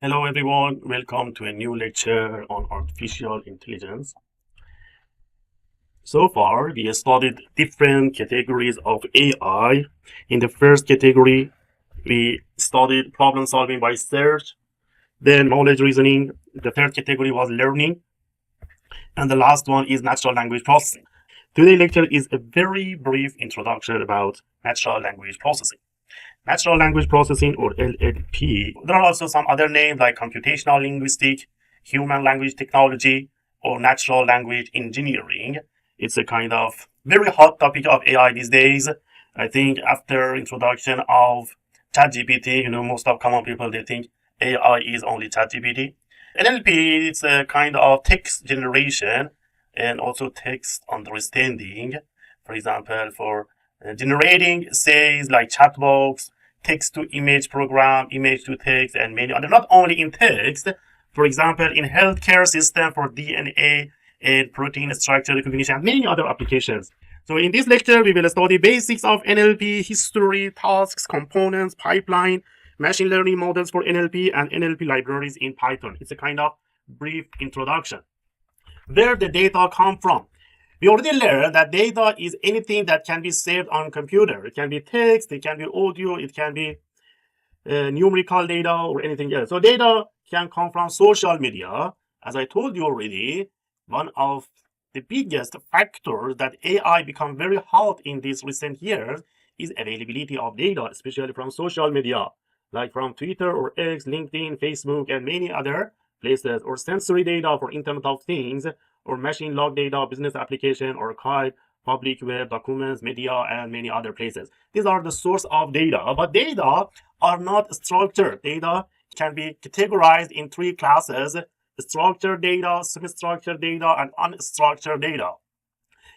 Hello everyone, welcome to a new lecture on artificial intelligence. So far, we studied different categories of AI. In the first category, we studied problem solving by search, then knowledge reasoning. The third category was learning, and the last one is natural language processing. Today's lecture is a very brief introduction about natural language processing. Natural language processing, or NLP. There are also some other names like computational linguistic, human language technology, or natural language engineering. It's a kind of very hot topic of AI these days. I think after introduction of ChatGPT, most of common people, they think AI is only ChatGPT. NLP, it's a kind of text generation and also text understanding. For example, for generating essays like chatbots, text to image program, image to text, and many other. Not only in text, for example, in healthcare system for DNA and protein structure recognition, and many other applications. So in this lecture, we will study basics of NLP, history, tasks, components, pipeline, machine learning models for NLP, and NLP libraries in Python. It's a kind of brief introduction. Where the data come from? We already learned that data is anything that can be saved on computer. It can be text, it can be audio, it can be numerical data or anything else. So data can come from social media. As I told you already, one of the biggest factors that AI become very hot in these recent years is availability of data, especially from social media, like from Twitter or X, LinkedIn, Facebook, and many other places, or sensory data for Internet of Things, or machine log data, business application, archive, public web, documents, media, and many other places. These are the source of data, but data are not structured. Data can be categorized in three classes: structured data, semi-structured data, and unstructured data.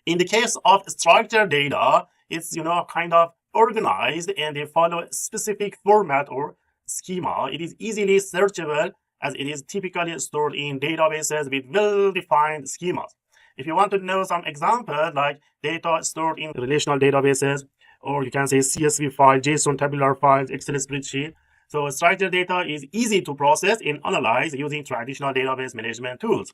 In the case of structured data, it's kind of organized and they follow a specific format or schema. It is easily searchable as it is typically stored in databases with well-defined schemas. If you want to know some examples like data stored in relational databases, or you can say CSV file, JSON tabular files, Excel spreadsheet. So structured data is easy to process and analyze using traditional database management tools.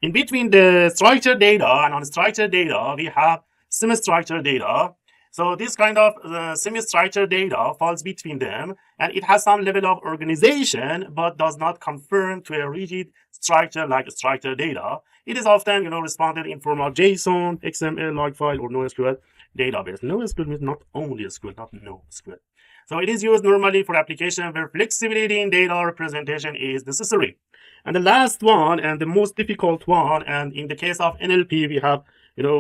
In between the structured data and unstructured data, we have semi-structured data. So this kind of semi-structured data falls between them, and it has some level of organization, but does not conform to a rigid structure like structured data. It is often, responded in form of JSON, XML, log file, or NoSQL database. NoSQL means not only SQL, not NoSQL. So it is used normally for application where flexibility in data representation is necessary. And the last one, and the most difficult one, and in the case of NLP, we have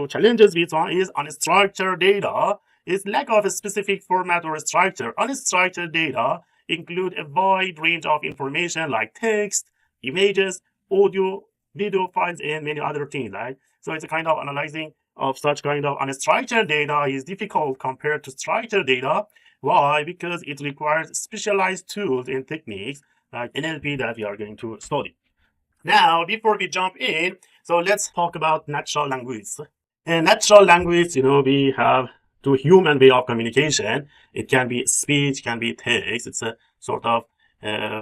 challenges with one, is unstructured data. Is lack of a specific format or structure. Unstructured data include a wide range of information like text, images, audio, video files, and many other things, right? So it's a kind of analyzing of such kind of unstructured data is difficult compared to structured data. Why? Because it requires specialized tools and techniques like NLP that we are going to study. Now, before we jump in, so let's talk about natural language. And natural language, we have two human way of communication. It can be speech, can be text. It's a sort of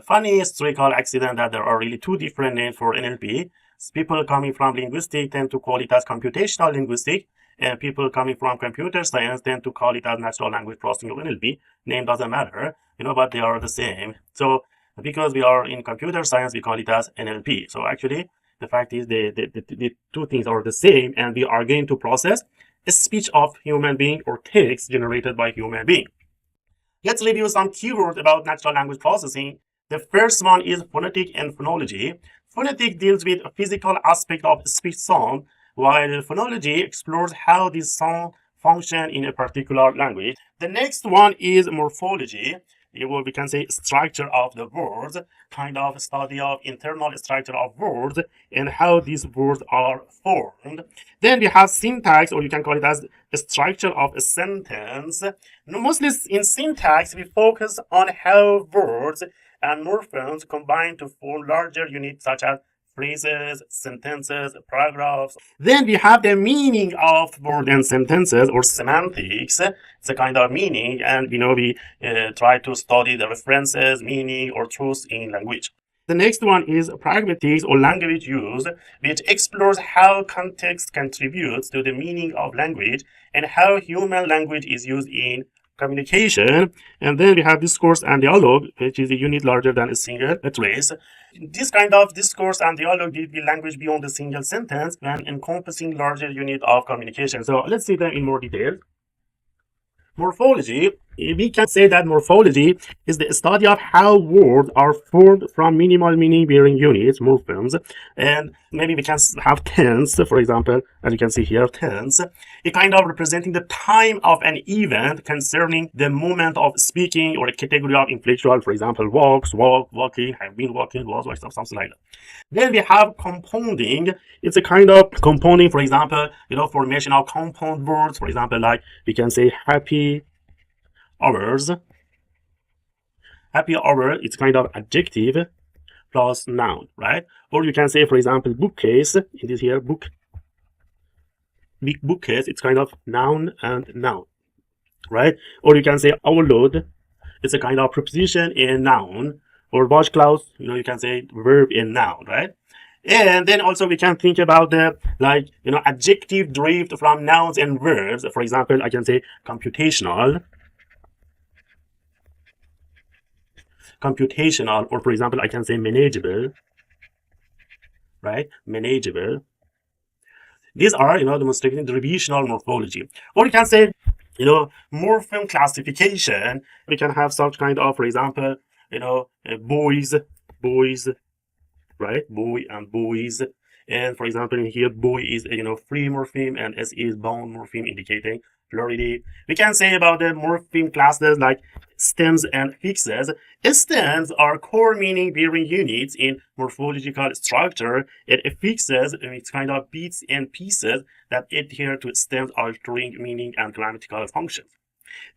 funny historical accident that there are really two different names for NLP. People coming from linguistics tend to call it as computational linguistics, and people coming from computer science tend to call it as natural language processing or NLP. Name doesn't matter, but they are the same. So because we are in computer science, we call it as NLP. So actually, the fact is the two things are the same, and we are going to process a speech of human being or text generated by human being. Let's review some keywords about natural language processing. The first one is phonetic and phonology. Phonetic deals with a physical aspect of speech sound, while phonology explores how these sounds function in a particular language. The next one is morphology. We can say structure of the words, kind of study of internal structure of words and how these words are formed. Then we have syntax, or you can call it as the structure of a sentence. Mostly in syntax, we focus on how words and morphemes combine to form larger units such as phrases, sentences, paragraphs. Then we have the meaning of words and sentences, or semantics. It's a kind of meaning, and we try to study the references, meaning, or truth in language. The next one is pragmatics or language use, which explores how context contributes to the meaning of language and how human language is used in communication. And then we have discourse and dialogue, which is a unit larger than a single trace. This kind of discourse and dialogue give the language beyond a single sentence when encompassing larger unit of communication. So let's see them in more detail. Morphology, we can say that morphology is the study of how words are formed from minimal meaning bearing units, morphemes, and maybe we can have tense, for example, as you can see here, tense, a kind of representing the time of an event concerning the moment of speaking, or a category of inflectual, for example, walks, walk, walking, have been walking, was, or something like that. Then we have compounding. It's a kind of compounding, for example, formation of compound words, for example, like we can say happy hours. Happy hour, it's kind of adjective plus noun, right? Or you can say, for example, bookcase, in this here, bookcase, it's kind of noun and noun, right? Or you can say overload, it's a kind of preposition in noun. Or washcloth, you can say verb in noun, right? And then also we can think about the adjective derived from nouns and verbs. For example, I can say computational, or for example, I can say manageable, right? Manageable. These are, demonstrating the divisional morphology. Or you can say, morpheme classification. We can have such kind of, for example, boys, right? Boy and boys. And for example, in here, boy is a free morpheme and s is bound morpheme, indicating plurality. We can say about the morpheme classes like stems and fixes. Stems are core meaning bearing units in morphological structure, and affixes, it's kind of bits and pieces that adhere to stems, altering meaning and grammatical functions.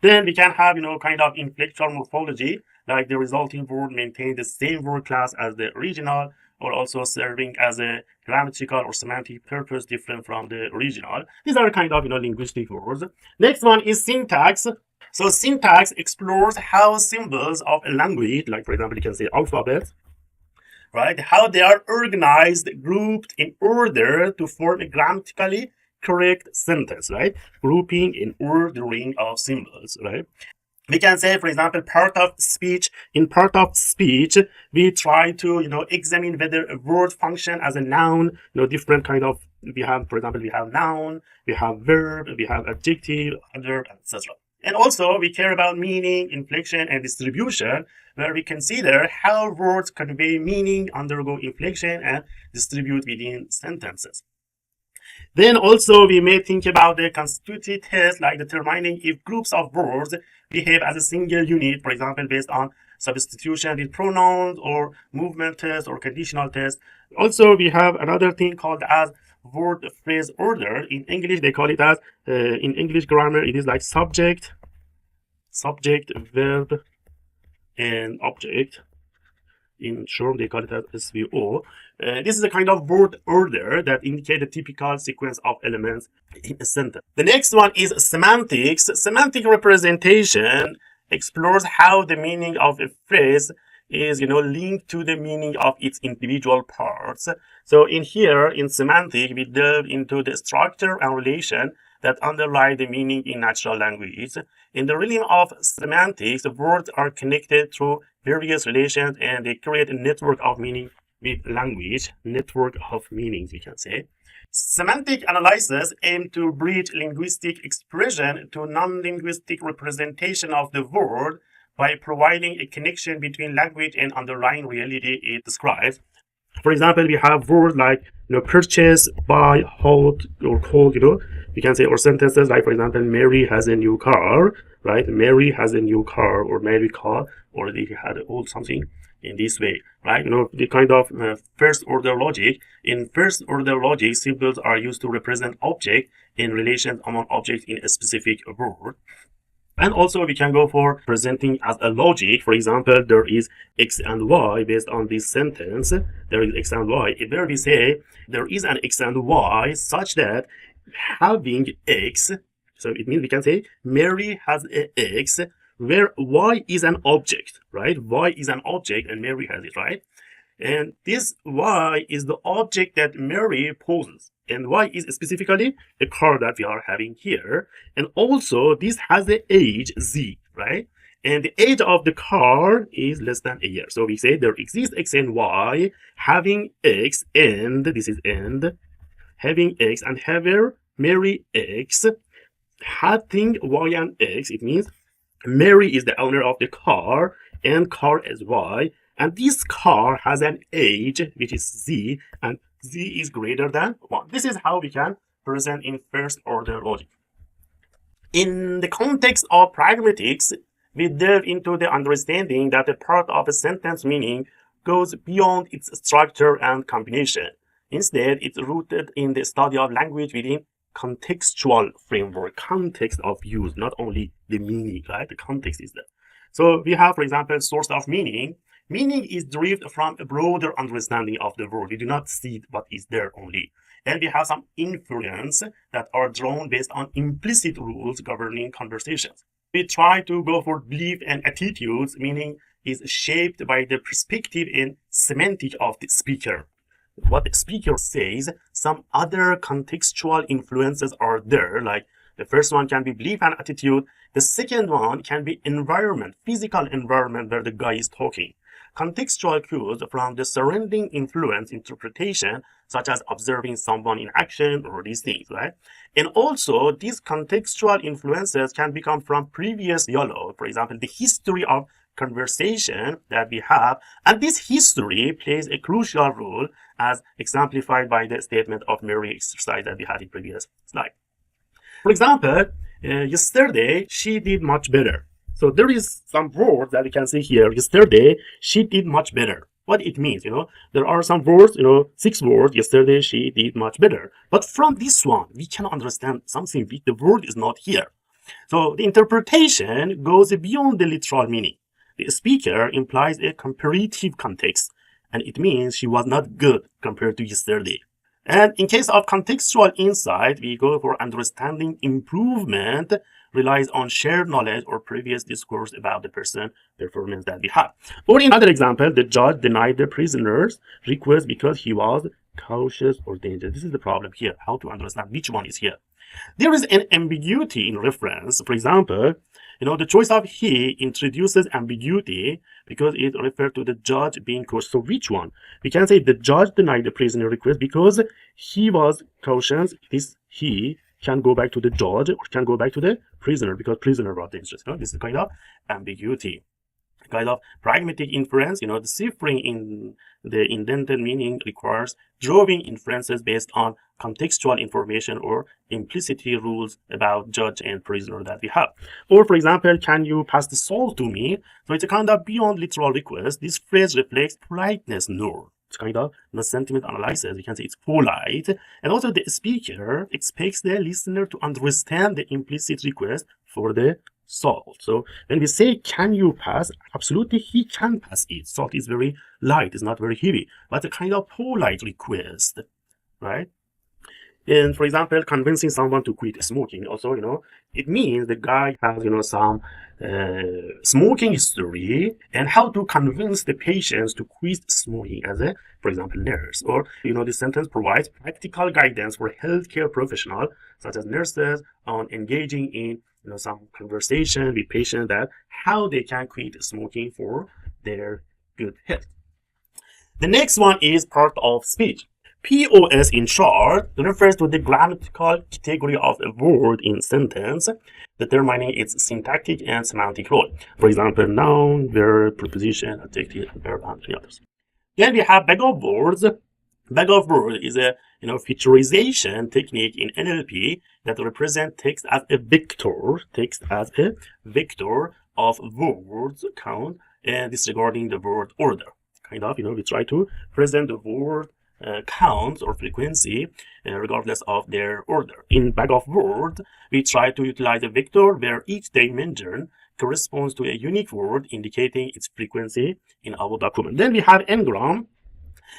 Then we can have, kind of inflectual morphology, like the resulting word maintain the same word class as the original, or also serving as a grammatical or semantic purpose different from the original. These are kind of, linguistic words. Next one is syntax. So syntax explores how symbols of a language, like for example, you can say alphabet, right? How they are organized, grouped in order to form a grammatically correct sentence, right? Grouping and ordering of symbols, right? We can say, for example, part of speech. In part of speech, we try to, examine whether a word function as a noun, different kind of, we have, for example, we have noun, we have verb, we have adjective, adverb, etc. And also, we care about meaning, inflection, and distribution, where we consider how words convey meaning, undergo inflection, and distribute within sentences. Then also we may think about the constitutive test, like determining if groups of words behave as a single unit, for example, based on substitution with pronouns, or movement test, or conditional test. Also, we have another thing called as word phrase order. In English, they call it as, in English grammar, it is like subject, verb, and object. In short, they call it as SVO. This is a kind of word order that indicates the typical sequence of elements in a sentence. The next one is semantics. Semantic representation explores how the meaning of a phrase is, linked to the meaning of its individual parts. So in here, in semantic, we delve into the structure and relation that underlie the meaning in natural language. In the realm of semantics, the words are connected through various relations, and they create a network of meaning with language, network of meanings, we can say. Semantic analysis aim to bridge linguistic expression to non-linguistic representation of the word by providing a connection between language and underlying reality it describes. For example, we have words like purchase, buy, hot or cold, we can say, or sentences like, for example, Mary has a new car, right? Mary has a new car, or Mary car, or they had old something in this way, right? The kind of first order logic. In first order logic, symbols are used to represent objects in relations among objects in a specific word. And also we can go for presenting as a logic. For example, there is X and Y based on this sentence. There is X and Y. Where we say there is an X and Y such that having X, so it means we can say Mary has a X, where Y is an object, right? Y is an object and Mary has it, right? And this Y is the object that Mary poses. And Y is specifically the car that we are having here. And also this has the age Z, right? And the age of the car is less than a year. So we say there exists X and Y having X and this is and having X and having Mary X having Y and X. It means Mary is the owner of the car and car is Y. And this car has an age which is Z and Z is greater than 1. This is how we can present in first order logic. In the context of pragmatics, we delve into the understanding that a part of a sentence meaning goes beyond its structure and combination. Instead, it's rooted in the study of language within contextual framework, context of use, not only the meaning, right? The context is there. So we have, for example, source of meaning. Meaning is derived from a broader understanding of the word. We do not see what is there only. And we have some inference that are drawn based on implicit rules governing conversations. We try to go for belief and attitudes, meaning is shaped by the perspective and semantic of the speaker. What the speaker says, some other contextual influences are there, like the first one can be belief and attitude. The second one can be environment, physical environment where the guy is talking. Contextual cues from the surrounding influence interpretation, such as observing someone in action or these things, right? And also, these contextual influences can become from previous dialogue, for example, the history of conversation that we have, and this history plays a crucial role as exemplified by the statement of Mary exercise that we had in previous slide. For example, yesterday she did much better. So there is some words that we can see here. Yesterday, she did much better. What it means, there are some words, 6 words. Yesterday, she did much better. But from this one, we can understand something. The word is not here. So the interpretation goes beyond the literal meaning. The speaker implies a comparative context, and it means she was not good compared to yesterday. And in case of contextual insight, we go for understanding improvement relies on shared knowledge or previous discourse about the person performance that we have. Or in other example, the judge denied the prisoner's request because he was cautious or dangerous. This is the problem here, how to understand which one is here. There is an ambiguity in reference. For example, the choice of he introduces ambiguity because it refers to the judge being cautious. So which one? We can say the judge denied the prisoner request because he was cautious. This he can go back to the judge or can go back to the prisoner because prisoner was dangerous. This is kind of ambiguity. Kind of pragmatic inference, deciphering in the indented meaning requires drawing inferences based on contextual information or implicity rules about judge and prisoner that we have. Or for example, can you pass the salt to me? So it's a kind of beyond literal request. This phrase reflects politeness norm. It's kind of sentiment analysis. We can say it's polite. And also the speaker expects the listener to understand the implicit request for the salt. So when we say, can you pass? Absolutely, he can pass it. Salt is very light, it's not very heavy, but a kind of polite request, right? And for example, convincing someone to quit smoking also, it means the guy has, some smoking history and how to convince the patients to quit smoking as a, for example, nurse. Or, this sentence provides practical guidance for healthcare professionals such as nurses on engaging in some conversation with patients that how they can quit smoking for their good health. The next one is part of speech. POS in short refers to the grammatical category of a word in sentence, determining its syntactic and semantic role. For example, noun, verb, preposition, adjective, verb, and the others. Then we have bag of words. Bag of words is a featurization technique in NLP that represents text as a vector of words count and disregarding the word order. We try to present the word counts or frequency regardless of their order. In bag of words, we try to utilize a vector where each dimension corresponds to a unique word indicating its frequency in our document. Then we have n-gram.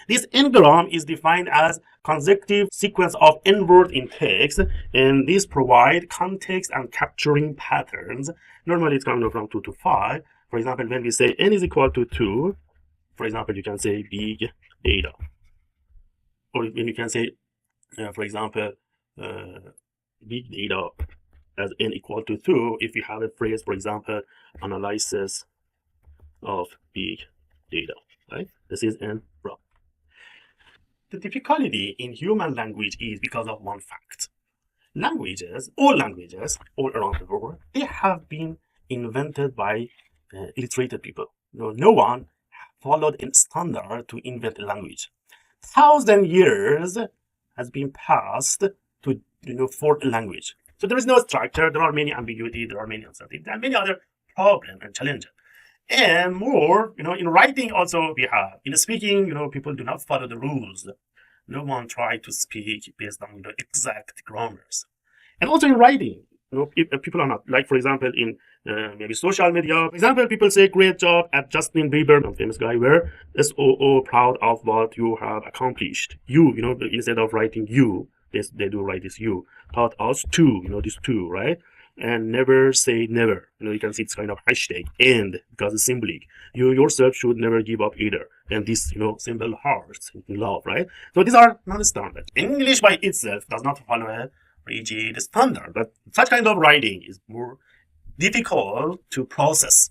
This n-gram is defined as consecutive sequence of n words in text, and these provide context and capturing patterns. Normally it's coming from 2 to 5. For example, when we say n is equal to 2, For example, you can say big data, or you can say, for example, uh, big data as n equal to 2 if you have a phrase, for example, analysis of big data, right? This is n raw. The difficulty in human language is because of one fact. Languages, all around the world, they have been invented by illiterate people. No one followed a standard to invent a language. 1,000 years has been passed to for a language. So there is no structure. There are many ambiguity. There are many uncertainty. There are many other problems and challenges. And more, in writing also we have. In speaking, people do not follow the rules. No one try to speak based on exact grammars. And also in writing, if people are not, like for example in maybe social media. For example, people say great job at Justin Bieber, a famous guy, where so proud of what you have accomplished. You, instead of writing you, they do write this you. Taught us to, this too, right? And never say never. You can see it's kind of hashtag and because it's symbolic. You yourself should never give up either. And this, symbol hearts in love, right? So these are non-standard. English by itself does not follow a rigid standard, but such kind of writing is more difficult to process.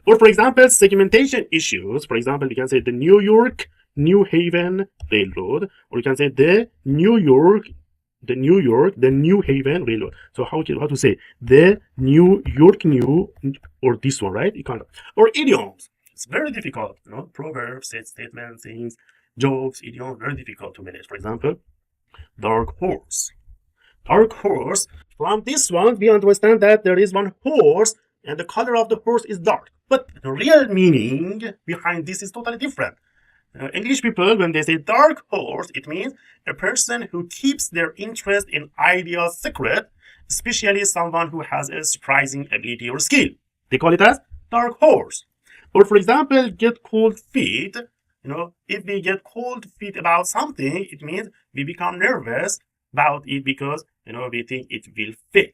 Or for example, segmentation issues. For example, you can say the New York New Haven Railroad, or you can say the New Haven Railroad. So how to say the New York New, or this one, right? Or idioms. It's very difficult, proverbs, statements, things, jokes, idioms, very difficult to manage. For example, dark horse. Dark horse. From this one, we understand that there is one horse and the color of the horse is dark. But the real meaning behind this is totally different. English people, when they say dark horse, it means a person who keeps their interest in ideas secret, especially someone who has a surprising ability or skill. They call it as dark horse. Or for example, get cold feet. If we get cold feet about something, it means we become nervous about it because we think it will fail.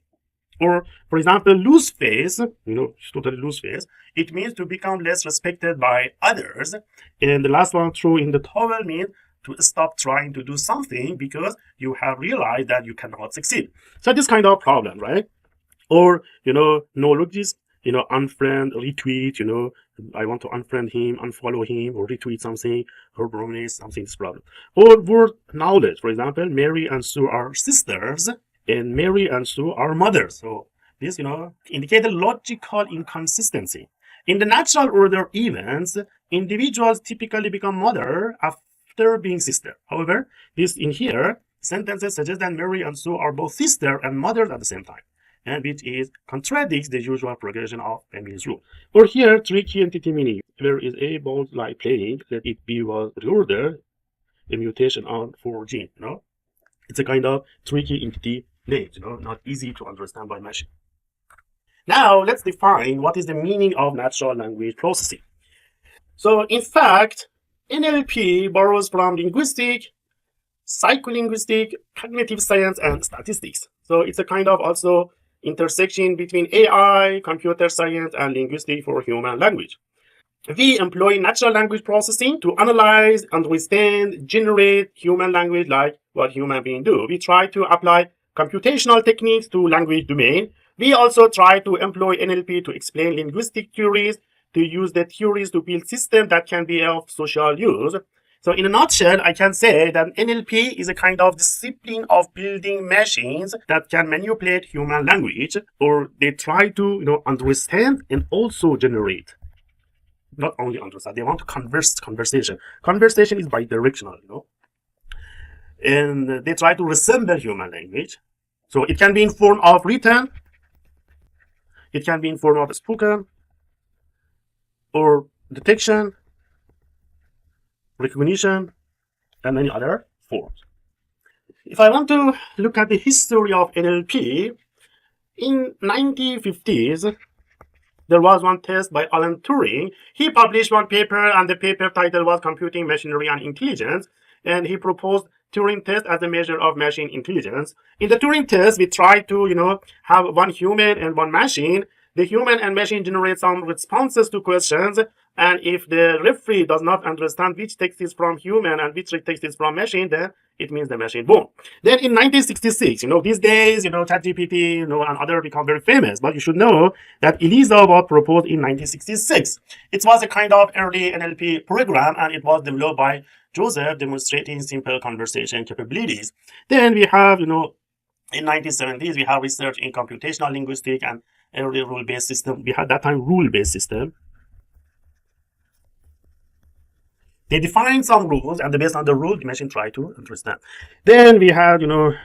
Or for example, lose face, totally lose face. It means to become less respected by others. And the last one, throw in the towel, means to stop trying to do something because you have realized that you cannot succeed. So this kind of problem, right? Or no logics, unfriend, retweet, I want to unfriend him, unfollow him, or retweet something, or bromance, something is problem. Or word knowledge, for example, Mary and Sue are sisters, and Mary and Sue are mothers. So this, indicate a logical inconsistency. In the natural order events, individuals typically become mother after being sister. However, this in here, sentences suggest that Mary and Sue are both sister and mothers at the same time, and which is contradicts the usual progression of Emily's rule. Or here, tricky entity meaning. Where is a ball like playing, let it be was reordered, a mutation on 4 gene, It's a kind of tricky entity names, not easy to understand by machine. Now, let's define what is the meaning of natural language processing. So, in fact, NLP borrows from linguistic, psycholinguistic, cognitive science, and statistics. So, it's a kind of also intersection between AI, computer science, and linguistics for human language. We employ natural language processing to analyze, understand, generate human language like what human beings do. We try to apply computational techniques to language domain. We also try to employ NLP to explain linguistic theories, to use the theories to build systems that can be of social use. So in a nutshell, I can say that NLP is a kind of discipline of building machines that can manipulate human language, or they try to understand and also generate. Not only understand, they want to converse conversation. Conversation is bidirectional, and they try to resemble human language. So it can be in form of written, it can be in form of spoken, or detection, recognition, and many other forms. If I want to look at the history of NLP, in 1950s, there was one test by Alan Turing. He published one paper, and the paper title was Computing Machinery and Intelligence, and he proposed Turing test as a measure of machine intelligence. In the Turing test, we try to, have one human and one machine. The human and machine generate some responses to questions, And if the referee does not understand which text is from human and which text is from machine, then it means the machine. Boom. Then in 1966, these days, ChatGPT, and other become very famous. But you should know that ELIZA was proposed in 1966. It was a kind of early NLP program, and it was developed by Joseph, demonstrating simple conversation capabilities. Then we have, in 1970s, we have research in computational linguistics and early rule-based system. We had that time rule-based system. They define some rules, and based on the rule, the machine try to understand. Then we had,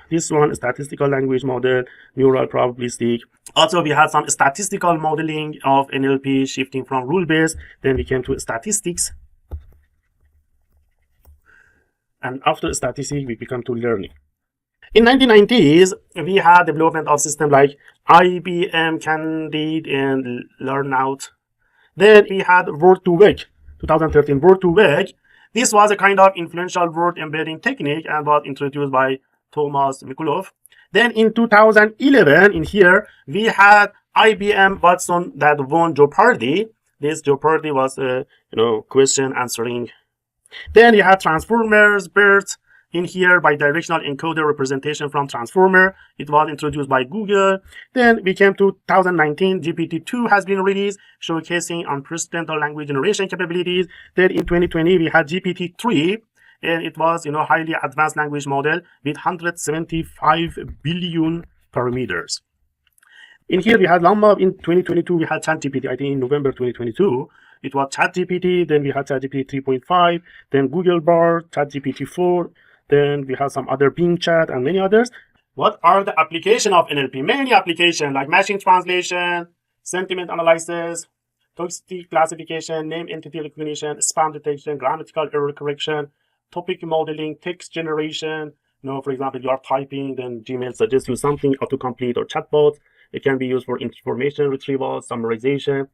this one, statistical language model, neural probabilistic. Also, we had some statistical modeling of NLP, shifting from rule-based. Then we came to statistics. And after statistics, we become to learning. In 1990s, we had development of systems like IBM Candide and LearnOut. Then we had Word2Vec, 2013 Word2Vec. This was a kind of influential word embedding technique and was introduced by Thomas Mikulov. Then in 2011, in here, we had IBM Watson that won Jeopardy. This Jeopardy was a question answering. Then you have transformers, BERT. In here, bi-directional encoder representation from transformer. It was introduced by Google. Then we came to 2019, GPT-2 has been released, showcasing unprecedented language generation capabilities. Then in 2020, we had GPT-3, and it was, highly advanced language model with 175 billion parameters. In here, we had Llama. In 2022, we had ChatGPT. I think in November 2022, it was ChatGPT. Then we had ChatGPT 3.5. Then Google Bar, ChatGPT 4. Then we have some other Bing Chat and many others. What are the application of NLP? Many applications like machine translation, sentiment analysis, toxicity classification, name entity recognition, spam detection, grammatical error correction, topic modeling, text generation. For example, you are typing, then Gmail suggests you something, autocomplete or chatbot. It can be used for information retrieval, summarization,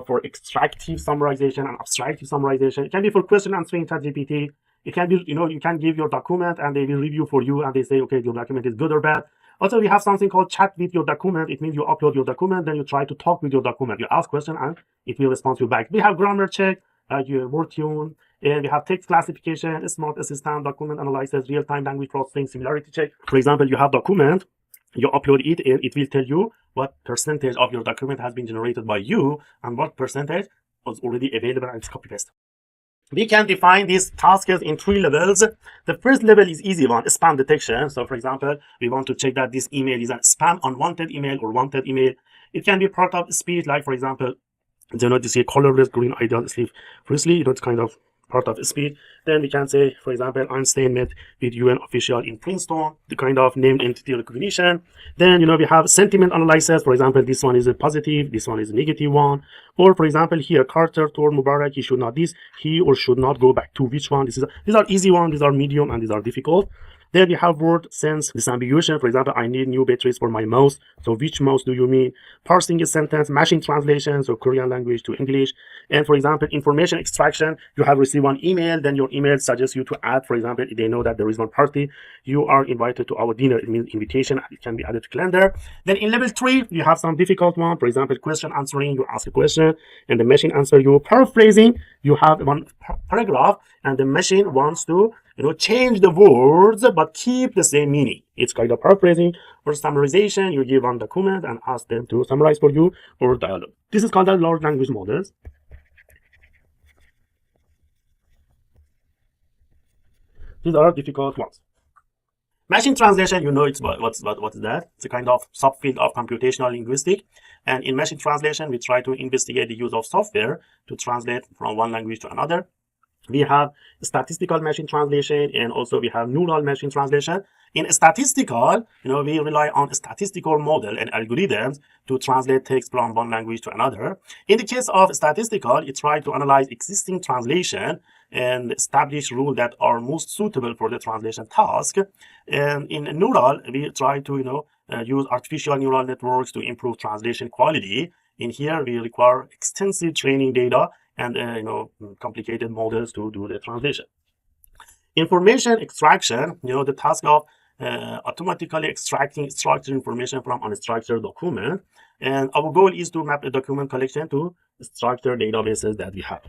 for extractive summarization and abstractive summarization. It can be for question answering ChatGPT. It can be, you can give your document and they will review for you and they say, okay, your document is good or bad. Also, we have something called chat with your document. It means you upload your document, then you try to talk with your document. You ask question and it will respond to you back. We have grammar check, your word tune, and we have text classification, smart assistant, document analysis, real-time language processing, similarity check. For example, you have document, you upload it and it will tell you what percentage of your document has been generated by you and what percentage was already available and it's copy-paste. We can define these tasks in 3 levels. The first level is easy one, spam detection. So for example, we want to check that this email is a spam, unwanted email or wanted email. It can be part of speech, like for example, you see colorless green ideal sleep firstly, it's kind of part of speech. Then we can say, for example, Einstein met with UN official in Princeton, the kind of named entity recognition. Then, we have sentiment analysis. For example, this one is a positive, this one is a negative one. Or for example, here, Carter told Mubarak he should not he or should not go back to which one. These are easy ones, these are medium, and these are difficult. Then we have word sense disambiguation. For example, I need new batteries for my mouse. So which mouse do you mean? Parsing a sentence, machine translation, so Korean language to English. And for example, information extraction. You have received one email, then your email suggests you to add, for example, if they know that there is one party, you are invited to our dinner. It means invitation. It can be added to calendar. Then in level 3, you have some difficult one. For example, question answering. You ask a question and the machine answer you. Paraphrasing. You have one paragraph and the machine wants to change the words but keep the same meaning. It's kind of paraphrasing. Or summarization, you give one document and ask them to summarize for you or dialogue. This is called the large language models. These are difficult ones. Machine translation, it's what is that? It's a kind of subfield of computational linguistics. And in machine translation, we try to investigate the use of software to translate from one language to another. We have statistical machine translation and also we have neural machine translation. In statistical, we rely on a statistical model and algorithms to translate text from one language to another. In the case of statistical, it tries to analyze existing translation and establish rules that are most suitable for the translation task. And in neural, we try to use artificial neural networks to improve translation quality. In here, we require extensive training data and complicated models to do the translation. Information extraction, the task of automatically extracting structured information from unstructured document. And our goal is to map the document collection to structured databases that we have.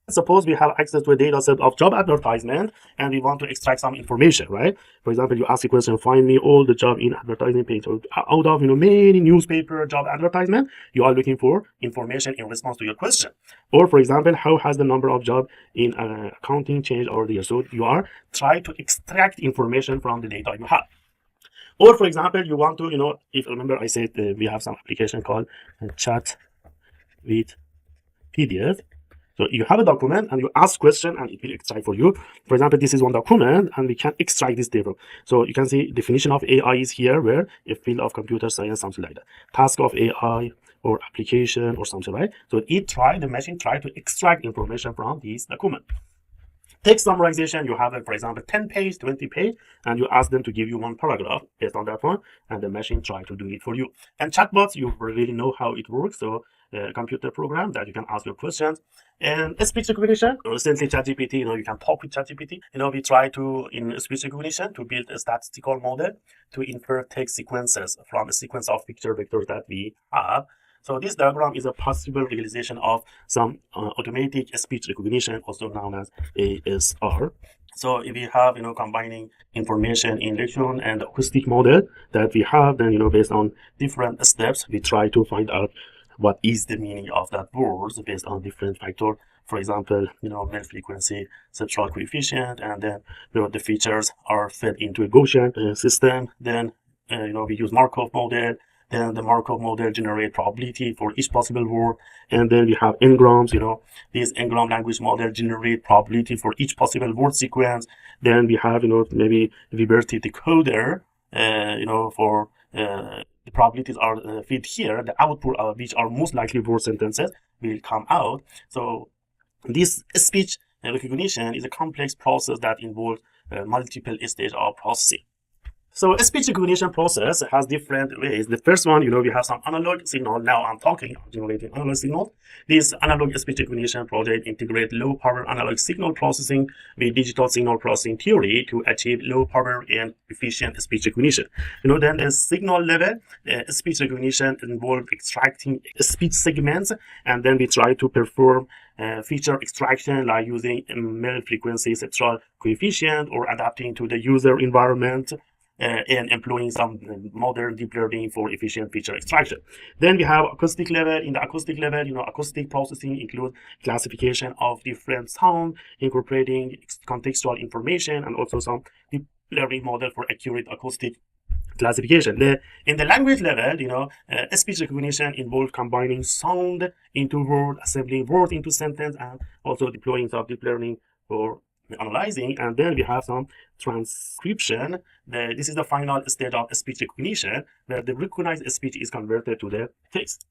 Suppose we have access to a data set of job advertisement and we want to extract some information, right? For example, you ask a question, find me all the job in advertising page. So out of many newspaper job advertisement, you are looking for information in response to your question. Or for example, how has the number of job in accounting changed over the years? So you are trying to extract information from the data you have. Or for example, you want to, if remember I said we have some application called Chat with PDF. So you have a document and you ask question and it will extract for you. For example, this is one document and we can extract this table. So you can see definition of AI is here, where a field of computer science, something like that. Task of AI or application or something, right? So the machine try to extract information from this document. Text summarization, you have, for example, 10 page, 20 page, and you ask them to give you one paragraph based on that one, and the machine try to do it for you. And chatbots, you really know how it works. So computer program that you can ask your questions. And speech recognition, recently ChatGPT, you can talk with ChatGPT. We try to, in speech recognition, to build a statistical model to infer text sequences from a sequence of picture vectors that we have. So this diagram is a possible realization of some automatic speech recognition, also known as ASR. So if we have, combining information in lexion and acoustic model that we have, then, based on different steps, we try to find out what is the meaning of that words based on different factors. For example, male frequency, sexual coefficient, and then, the features are fed into a Gaussian system. Then, we use Markov model. Then the Markov model generate probability for each possible word. And then we have n-grams, this n-gram language model generate probability for each possible word sequence. Then we have, maybe Liberty decoder, for the probabilities are fed here. The output of which are most likely word sentences will come out. So this speech recognition is a complex process that involves multiple stages of processing. So a speech recognition process has different ways. The first one, we have some analog signal. Now I'm generating analog signal. This analog speech recognition project integrate low power analog signal processing with digital signal processing theory to achieve low power and efficient speech recognition. Then the signal level speech recognition involves extracting speech segments, and then we try to perform feature extraction like using male frequency, sexual coefficient, or adapting to the user environment. And employing some modern deep learning for efficient feature extraction. Then we have acoustic level. In the acoustic level, acoustic processing includes classification of different sound, incorporating contextual information, and also some deep learning model for accurate acoustic classification. In the language level, speech recognition involves combining sound into word, assembling word into sentence, and also deploying some deep learning for analyzing. And then we have some transcription. This is the final stage of speech recognition, where the recognized speech is converted to the text.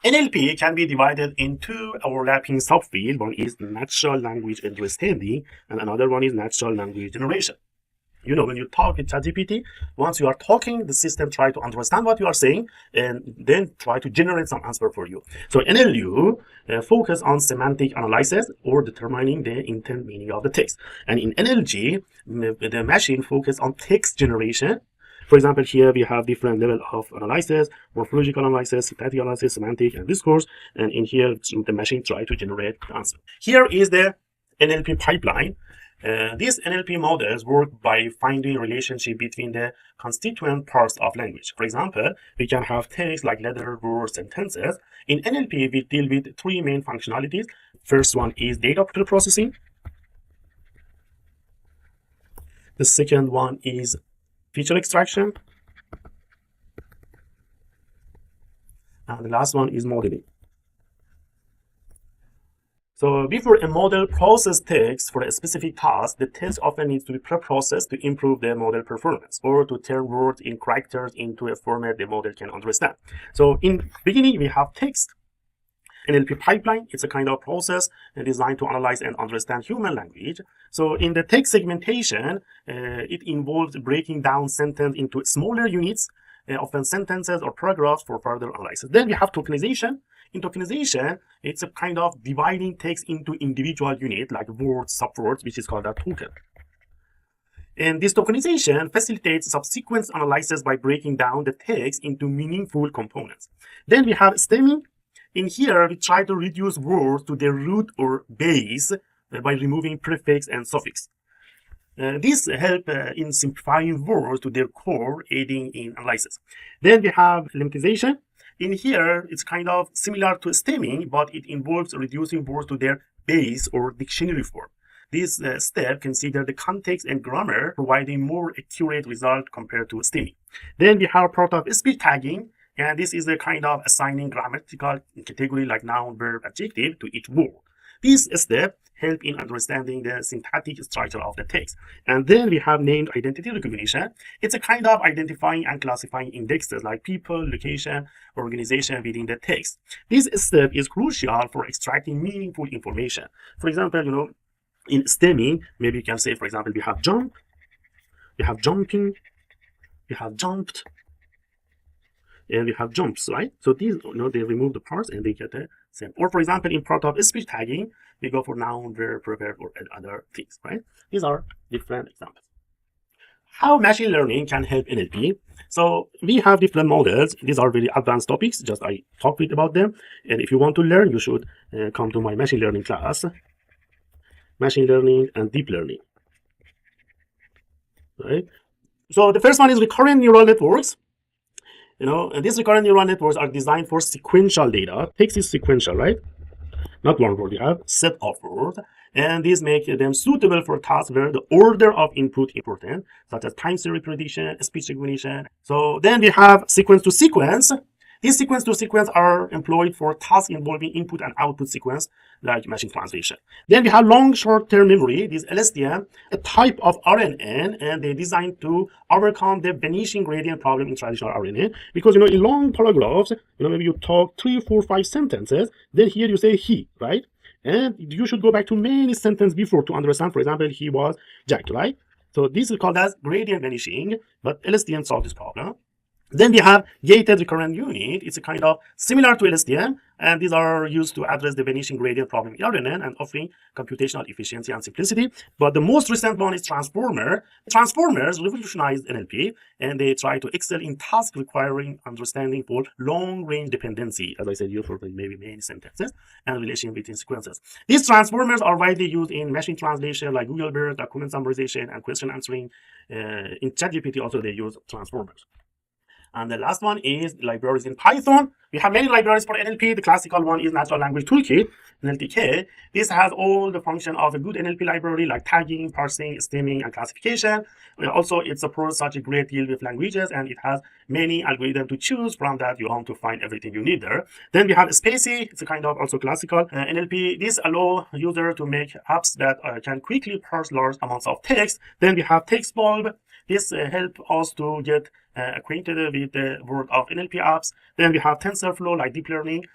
NLP can be divided into overlapping subfields. One is natural language understanding, and another one is natural language generation. When you talk with ChatGPT, once you are talking, the system try to understand what you are saying and then try to generate some answer for you. So NLU focus on semantic analysis or determining the intent meaning of the text. And in NLG, the machine focus on text generation. For example, here we have different level of analysis: morphological analysis, syntactic analysis, semantic, and discourse. And in here, the machine try to generate the answer. Here is the NLP pipeline. These NLP models work by finding relationship between the constituent parts of language. For example, we can have text like letter, words, sentences. In NLP, we deal with three main functionalities. First one is data processing. The second one is feature extraction. And the last one is modeling. So before a model processes text for a specific task, the text often needs to be pre-processed to improve the model performance, or to turn words in characters into a format the model can understand. So in beginning, we have text. NLP pipeline, it's a kind of process designed to analyze and understand human language. So in the text segmentation, it involves breaking down sentence into smaller units, often sentences or paragraphs, for further analysis. Then we have tokenization. In tokenization, it's a kind of dividing text into individual units like words, subwords, which is called a token. And this tokenization facilitates subsequent analysis by breaking down the text into meaningful components. Then we have stemming. In here, we try to reduce words to their root or base by removing prefix and suffix. This help in simplifying words to their core, aiding in analysis. Then we have lemmatization. In here, it's kind of similar to stemming, but it involves reducing words to their base or dictionary form. This step considers the context and grammar, providing more accurate result compared to stemming. Then we have part of speech tagging, and this is a kind of assigning grammatical category like noun, verb, adjective to each word. This step help in understanding the syntactic structure of the text. And then we have named identity recognition. It's a kind of identifying and classifying indexes like people, location, organization within the text. This step is crucial for extracting meaningful information. For example, in stemming, maybe you can say, for example, we have jump, we have jumping, we have jumped, and we have jumps, right? So these, they remove the parts and they get the same. Or for example, in part of speech tagging, we go for noun, verb, proverb, or other things, right? These are different examples. How machine learning can help NLP? So we have different models. These are very advanced topics. Just I talked about them. And if you want to learn, you should come to my machine learning class. Machine learning and deep learning, right? So the first one is recurrent neural networks. And these recurrent neural networks are designed for sequential data. Text is sequential, right? Not one word, you have set of words. And these make them suitable for tasks where the order of input is important, such as time series prediction, speech recognition. So then we have sequence to sequence. These sequence to sequence are employed for tasks involving input and output sequence, like machine translation. Then we have long short-term memory, this LSTM, a type of RNN, and they're designed to overcome the vanishing gradient problem in traditional RNN. Because, in long paragraphs, maybe you talk 3, 4, 5 sentences, then here you say he, right? And you should go back to many sentences before to understand, for example, he was Jack, right? So this is called as gradient vanishing, but LSTM solves this problem. Then we have gated recurrent unit. It's a kind of similar to LSTM, and these are used to address the vanishing gradient problem in RNN and offering computational efficiency and simplicity. But the most recent one is transformer. Transformers revolutionized NLP, and they try to excel in tasks requiring understanding for long-range dependency, as I said, used for maybe many sentences and relation between sequences. These transformers are widely used in machine translation like Google Bird, document summarization, and question answering. In ChatGPT also they use transformers. And the last one is libraries in Python. We have many libraries for NLP. The classical one is Natural Language Toolkit, NLTK. This has all the function of a good NLP library like tagging, parsing, stemming, and classification. Also, it supports such a great deal with languages, and it has many algorithms to choose from that you want to find everything you need there. Then we have spaCy. It's a kind of also classical NLP. This allows users to make apps that can quickly parse large amounts of text. Then we have TextBulb. This helps us to get acquainted with the world of NLP apps. Then we have TensorFlow, like deep learning,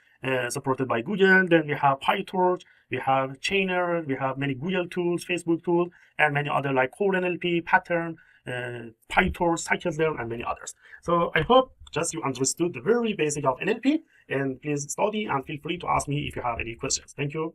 supported by Google. Then we have PyTorch, we have Chainer, we have many Google tools, Facebook tools, and many other like Core NLP, Pattern, PyTorch, Scikit-learn, and many others. So I hope just you understood the very basic of NLP, and please study and feel free to ask me if you have any questions. Thank you.